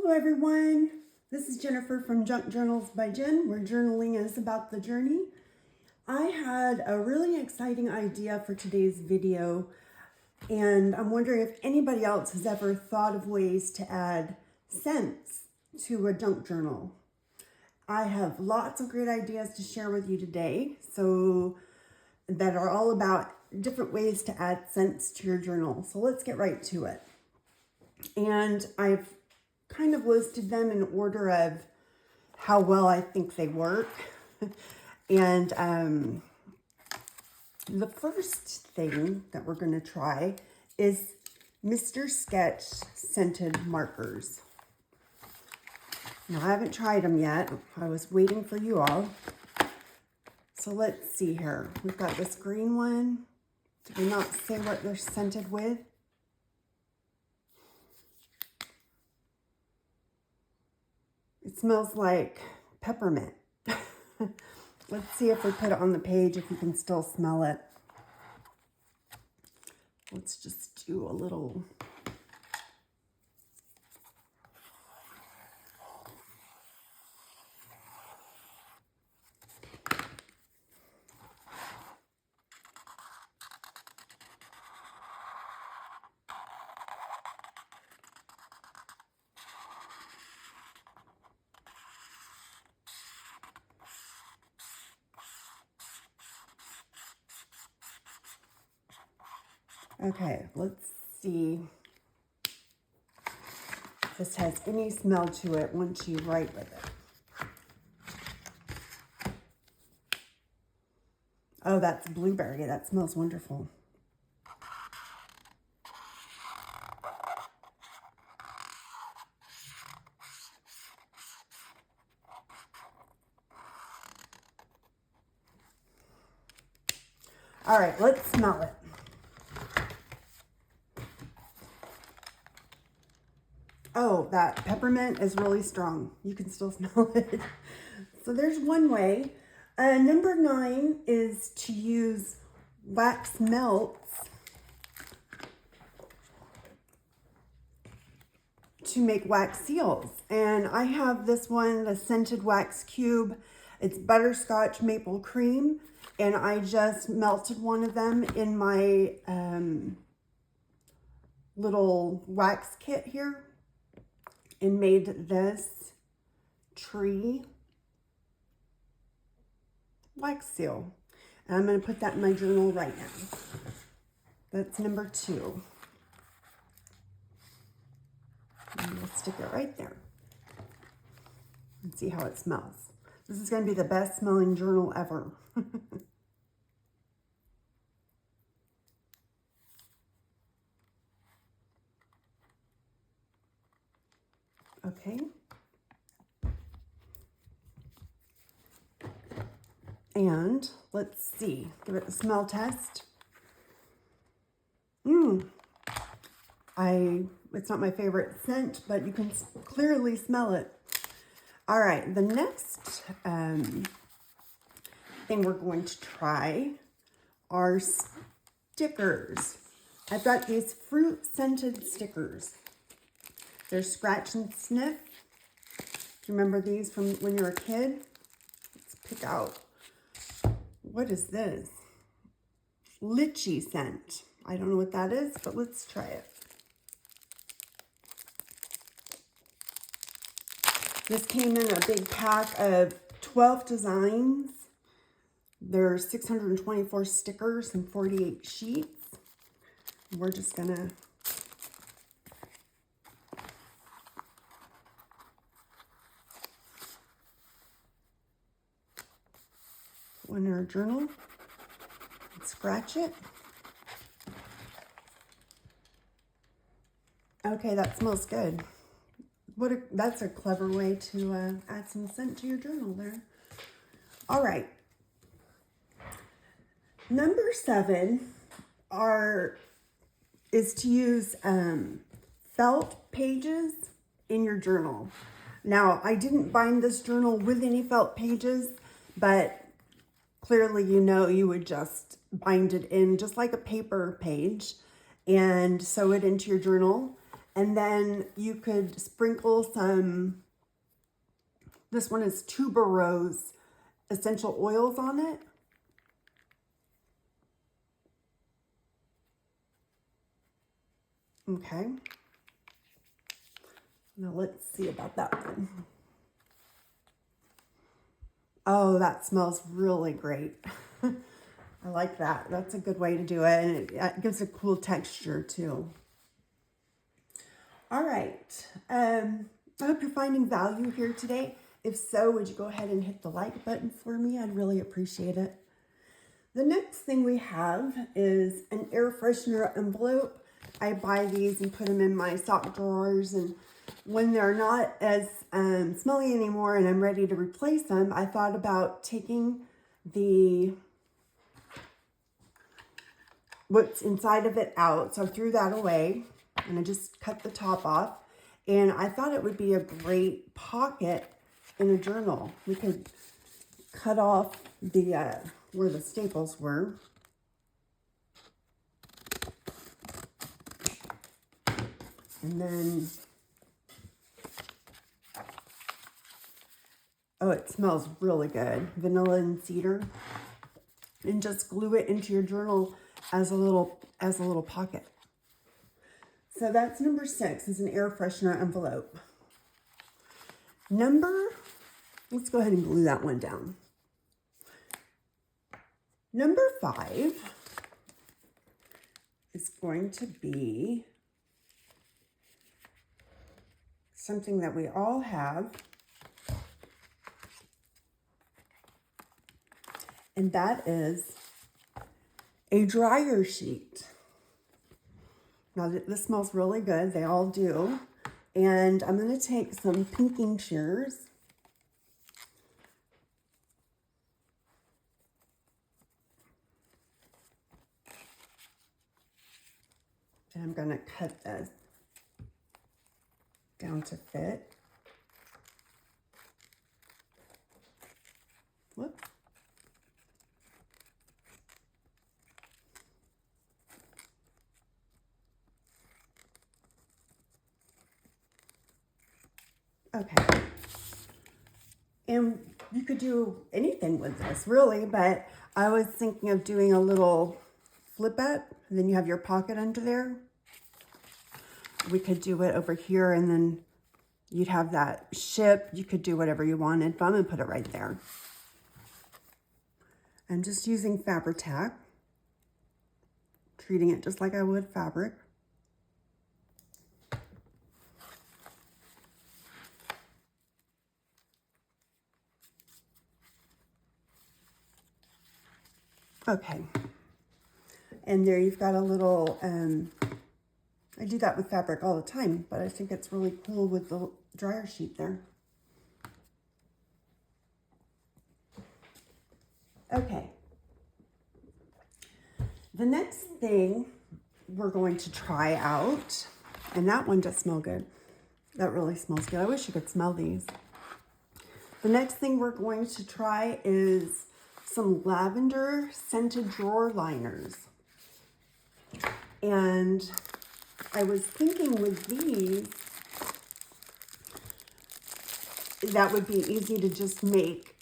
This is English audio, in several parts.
Hello everyone, this is Jennifer from Junk Journals by Jen, where journaling is about the journey. I had a really exciting idea for today's video, and I'm wondering if anybody else has ever thought of ways to add scents to a junk journal. I have lots of great ideas to share with you today, so that are all about different ways to add scents to your journal. So let's get right to it. And I've kind of listed them in order of how well I think they work. And the first thing that we're going to try is Mr. Sketch scented markers. Now, I haven't tried them yet. I was waiting for you all. So let's see here. We've got this green one. Did we not say what they're scented with? It smells like peppermint. Let's see if we put it on the page, if you can still smell it. Let's just do a little. Okay, let's see if this has any smell to it once you write with it. Oh, that's blueberry. That smells wonderful. All right, let's smell it. Oh, that peppermint is really strong. You can still smell it. So there's one way. Number 9 is to use wax melts to make wax seals. And I have this one, the scented wax cube. It's butterscotch maple cream. And I just melted one of them in my little wax kit here and made this tree wax seal. And I'm going to put that in my journal right now. That's number 2. And we'll stick it right there and see how it smells. This is going to be the best smelling journal ever. Okay. And let's see, give it a smell test. It's not my favorite scent, but you can clearly smell it. All right, the next thing we're going to try are stickers. I've got these fruit scented stickers. They're scratch and sniff. Do you remember these from when you were a kid? Let's pick out. What is this? Lychee scent. I don't know what that is, but let's try it. This came in a big pack of 12 designs. There's 624 stickers and 48 sheets. We're just gonna put one in our journal and scratch it. Okay, that smells good. That's a clever way to add some scent to your journal there. All right. Number 7 is to use felt pages in your journal. Now, I didn't bind this journal with any felt pages, but clearly you would just bind it in just like a paper page and sew it into your journal. And then you could sprinkle some, this one is tuberose essential oils on it. Okay. Now let's see about that one. Oh, that smells really great. I like that. That's a good way to do it. And it gives a cool texture too. All right. I hope you're finding value here today. If so, would you go ahead and hit the like button for me? I'd really appreciate it. The next thing we have is an air freshener envelope. I buy these and put them in my sock drawers, and when they're not as smelly anymore and I'm ready to replace them, I thought about taking what's inside of it out. So I threw that away and I just cut the top off, and I thought it would be a great pocket in a journal. We could cut off the where the staples were. And then, oh, it smells really good. Vanilla and cedar. And just glue it into your journal as a little pocket. So that's number 6, is an air freshener envelope. Let's go ahead and glue that one down. Number 5 is going to be something that we all have, and that is a dryer sheet. Now this smells really good, they all do, and I'm going to take some pinking shears and I'm going to cut this down to fit. Whoops. Okay. And you could do anything with this, really, but I was thinking of doing a little flip up, and then you have your pocket under there. We could do it over here, and then you'd have that ship. You could do whatever you wanted, but I'm going to put it right there. I'm just using fabric tack, treating it just like I would fabric. Okay. And there you've got a little, I do that with fabric all the time, but I think it's really cool with the dryer sheet there. Okay. The next thing we're going to try out, and that one does smell good. That really smells good. I wish you could smell these. The next thing we're going to try is some lavender scented drawer liners. And I was thinking with these, that would be easy to just make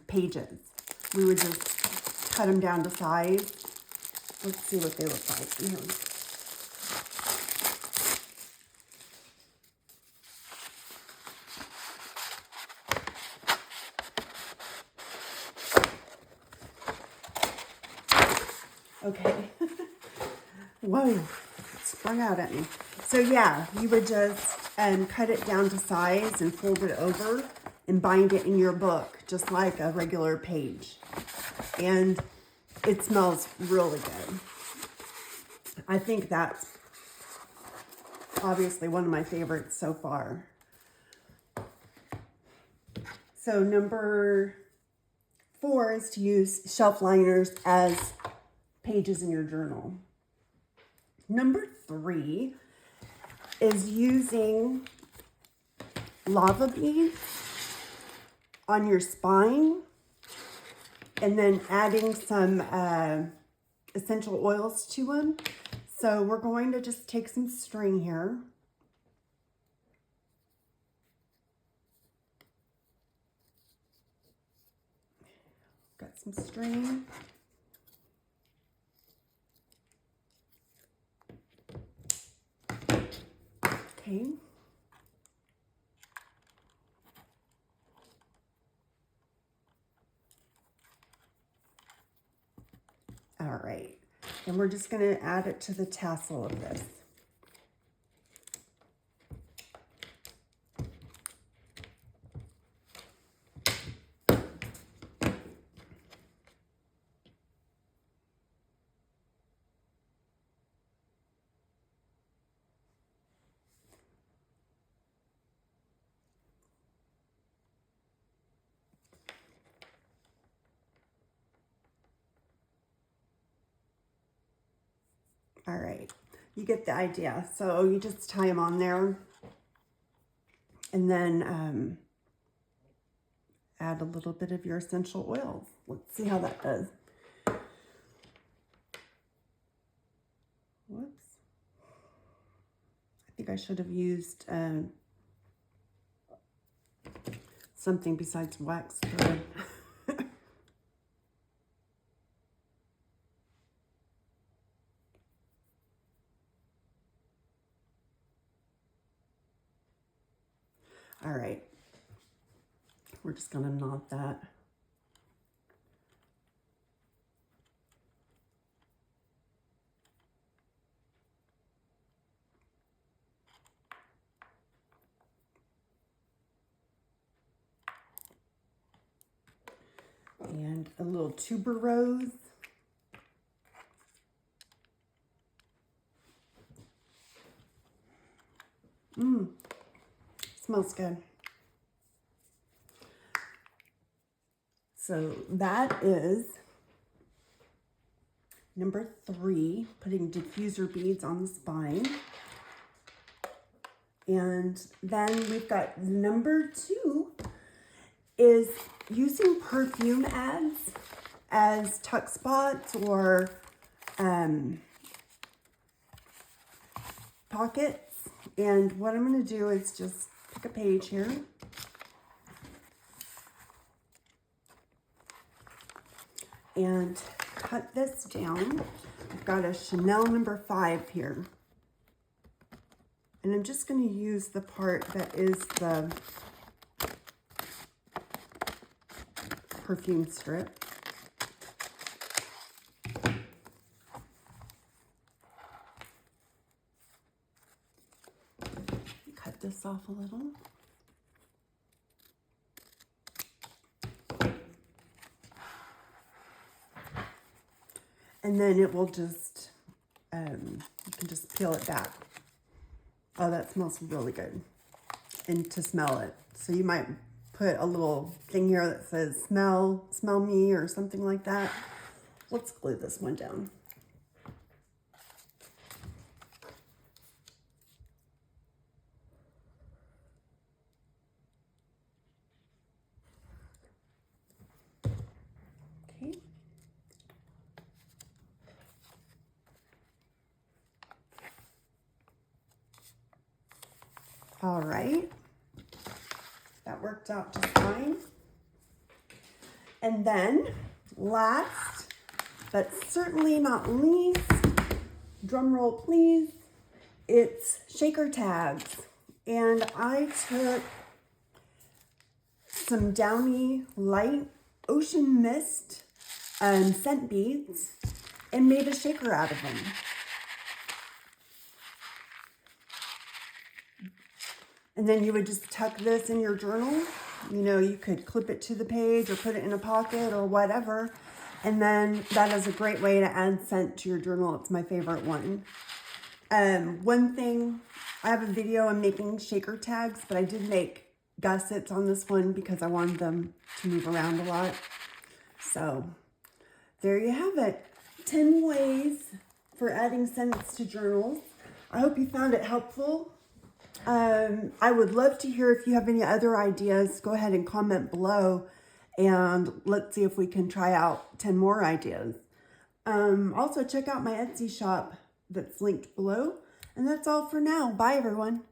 pages. We would just cut them down to size. Let's see what they look like. Okay. Whoa, it sprung out at me. So yeah, you would just cut it down to size and fold it over and bind it in your book, just like a regular page. And it smells really good. I think that's obviously one of my favorites so far. So number 4 is to use shelf liners as pages in your journal. Number 3 is using lava beads on your spine and then adding some essential oils to them. So we're going to just take some string here some string. Okay. All right, and we're just going to add it to the tassel of this. All right, you get the idea. So you just tie them on there and then add a little bit of your essential oils. Let's see how that does. Whoops. I think I should have used something besides wax thread. All right, we're just gonna knot that. And a little tuberose. Smells good. So that is number 3, putting diffuser beads on the spine. And then we've got number 2 is using perfume ads as tuck spots or pockets. And what I'm going to do is just pick a page here. And cut this down. I've got a Chanel number 5 here. And I'm just going to use the part that is the perfume strip. Cut this off a little. And then it will just, you can just peel it back. Oh, that smells really good. And to smell it. So you might put a little thing here that says smell me or something like that. Let's glue this one down. Okay. All right. That worked out just fine. And then last, but certainly not least, drum roll please, it's shaker tags. And I took some Downy Light Ocean Mist scent beads and made a shaker out of them. And then you would just tuck this in your journal. You know, you could clip it to the page or put it in a pocket or whatever. And then that is a great way to add scent to your journal. It's my favorite one. One thing, I have a video on making shaker tags, but I did make gussets on this one because I wanted them to move around a lot. So there you have it. 10 ways for adding scents to journals. I hope you found it helpful. I would love to hear if you have any other ideas. Go ahead and comment below and let's see if we can try out 10 more ideas. Also check out my Etsy shop that's linked below. And that's all for now. Bye everyone.